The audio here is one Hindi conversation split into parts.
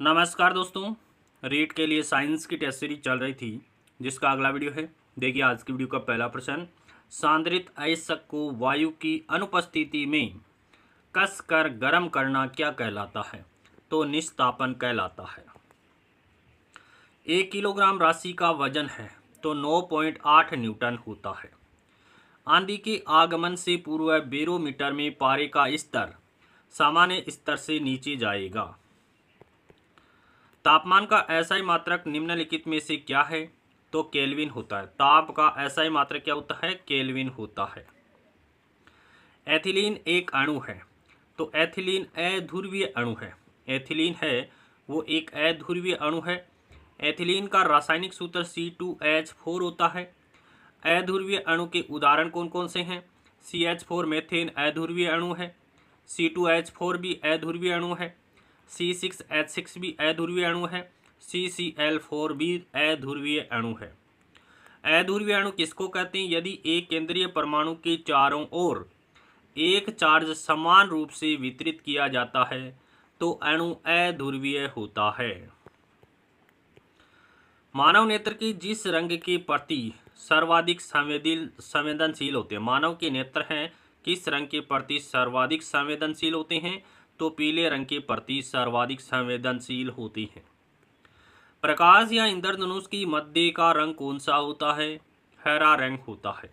नमस्कार दोस्तों, रीट के लिए साइंस की टेस्ट सीरीज चल रही थी जिसका अगला वीडियो है। देखिए आज की वीडियो का पहला प्रश्न, सांद्रित अयस्क को वायु की अनुपस्थिति में कसकर गर्म करना क्या कहलाता है? तो निस्तापन कहलाता है। 1 किलोग्राम राशि का वजन है तो 9.8 न्यूटन होता है। आंधी के आगमन से पूर्व बैरोमीटर में पारे का स्तर सामान्य स्तर से नीचे जाएगा। तापमान का एसआई मात्रक निम्नलिखित में से क्या है? तो केल्विन होता है। ताप का एसआई मात्रक क्या होता है? केल्विन होता है। एथिलीन एक अणु है तो एथिलीन अध्रुवीय अणु है। एथिलीन है वो एक अध्रुवीय अणु है। एथिलीन का रासायनिक सूत्र C2H4 होता है। अध्रुवीय अणु के उदाहरण कौन कौन से हैं? CH4 मेथेन अध्रुवीय अणु है। C2H4 भी अध्रुवीय अणु है। C6H6 भी अध्रुवीय अणु है। CCl4 भी अध्रुवीय अणु है। अध्रुवीय अणु किसको कहते हैं? यदि एक केंद्रीय परमाणु के चारों ओर एक चार्ज समान रूप से वितरित किया जाता है तो अणु अध्रुवीय होता है। मानव नेत्र के जिस रंग के प्रति सर्वाधिक संवेदनशील होते हैं, मानव के नेत्र हैं किस रंग के प्रति सर्वाधिक संवेदनशील होते हैं? तो पीले रंग के प्रति सर्वाधिक संवेदनशील होती हैं। प्रकाश या इंद्रधनुष की मध्य का रंग कौन सा होता है? हरा रंग होता है।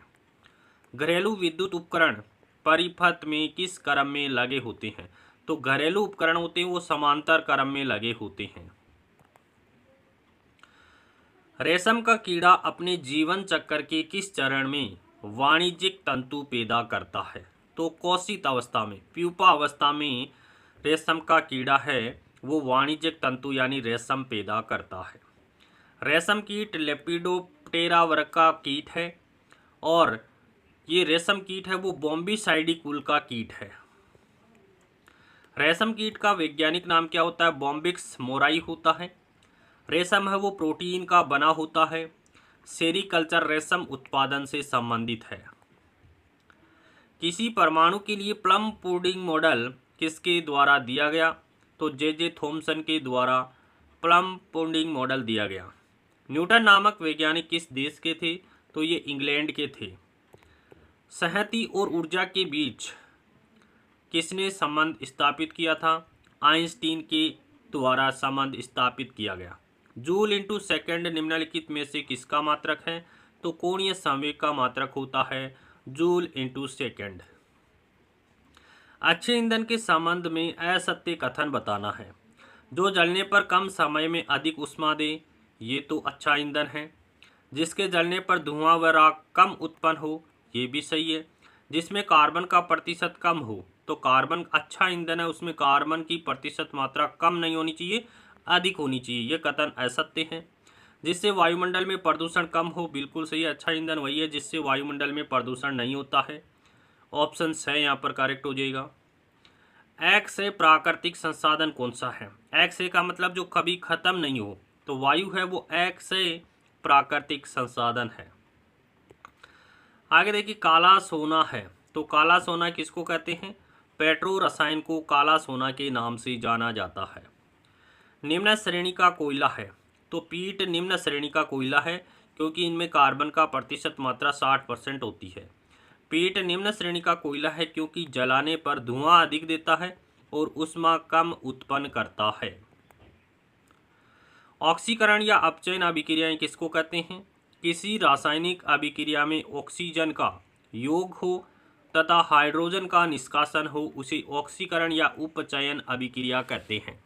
घरेलू विद्युत उपकरण परिपथ में किस क्रम में लगे होते हैं? तो घरेलू उपकरण होते हैं वो समांतर क्रम में लगे होते हैं। रेशम का कीड़ा अपने जीवन चक्र के किस चरण में वाणिज्यिक तंतु पैदा करता है? तो कोशित अवस्था में, प्यूपा अवस्था में रेशम का कीड़ा है वो वाणिज्यिक तंतु यानी रेशम पैदा करता है। रेशम कीट लेपिडोप्टेरा वर्ग का कीट है और ये रेशम कीट है वो बॉम्बीसाइडी कुल का कीट है। रेशम कीट का वैज्ञानिक नाम क्या होता है? बॉम्बिक्स मोराई होता है। रेशम है वो प्रोटीन का बना होता है। सेरीकल्चर रेशम उत्पादन से संबंधित है। किसी परमाणु के लिए प्लम पुडिंग मॉडल किसके द्वारा दिया गया? तो जे थॉमसन के द्वारा प्लम पुडिंग मॉडल दिया गया। न्यूटन नामक वैज्ञानिक किस देश के थे? तो ये इंग्लैंड के थे। संहति और ऊर्जा के बीच किसने संबंध स्थापित किया था? आइंस्टीन के द्वारा संबंध स्थापित किया गया। जूल इंटू सेकेंड निम्नलिखित में से किसका मात्रक है? तो कोणीय संवेग का मात्रक होता है जूल इंटू सेकेंड। अच्छे ईंधन के संबंध में असत्य कथन बताना है। जो जलने पर कम समय में अधिक ऊष्मा दे ये तो अच्छा ईंधन है। जिसके जलने पर धुआं व राख कम उत्पन्न हो ये भी सही है। जिसमें कार्बन का प्रतिशत कम हो तो कार्बन अच्छा ईंधन है, उसमें कार्बन की प्रतिशत मात्रा कम नहीं होनी चाहिए, अधिक होनी चाहिए, ये कथन असत्य है। जिससे वायुमंडल में प्रदूषण कम हो बिल्कुल सही, अच्छा ईंधन वही है जिससे वायुमंडल में प्रदूषण नहीं होता है। ऑप्शन है यहाँ पर करेक्ट हो जाएगा। एक्स है प्राकृतिक संसाधन कौन सा है? एक्स है का मतलब जो कभी खत्म नहीं हो, तो वायु है वो एक्स है प्राकृतिक संसाधन है। आगे देखिए काला सोना है तो काला सोना किसको कहते हैं? पेट्रो रसायन को काला सोना के नाम से जाना जाता है। निम्न श्रेणी का कोयला है तो पीट निम्न श्रेणी का कोयला है क्योंकि इनमें कार्बन का प्रतिशत मात्रा 60% होती है। पीट निम्न श्रेणी का कोयला है क्योंकि जलाने पर धुआं अधिक देता है और ऊष्मा कम उत्पन्न करता है। ऑक्सीकरण या अपचयन अभिक्रियाएं किसको कहते हैं? किसी रासायनिक अभिक्रिया में ऑक्सीजन का योग हो तथा हाइड्रोजन का निष्कासन हो उसे ऑक्सीकरण या उपचयन अभिक्रिया कहते हैं।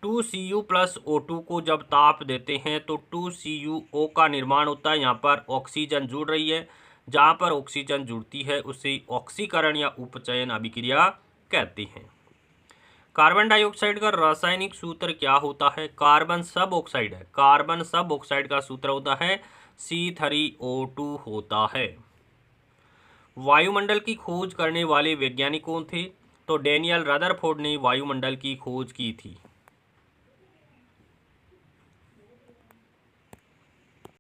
2Cu प्लस O2 को जब ताप देते हैं तो 2CuO का निर्माण होता है। यहाँ पर ऑक्सीजन जुड़ रही है, जहाँ पर ऑक्सीजन जुड़ती है उसे ऑक्सीकरण या उपचयन अभिक्रिया कहते हैं। कार्बन डाइऑक्साइड का रासायनिक सूत्र क्या होता है? कार्बन सब ऑक्साइड है। कार्बन सब ऑक्साइड का सूत्र होता है C3O2 होता है। वायुमंडल की खोज करने वाले वैज्ञानिक कौन थे? तो डेनियल रदरफोर्ड ने वायुमंडल की खोज की थी।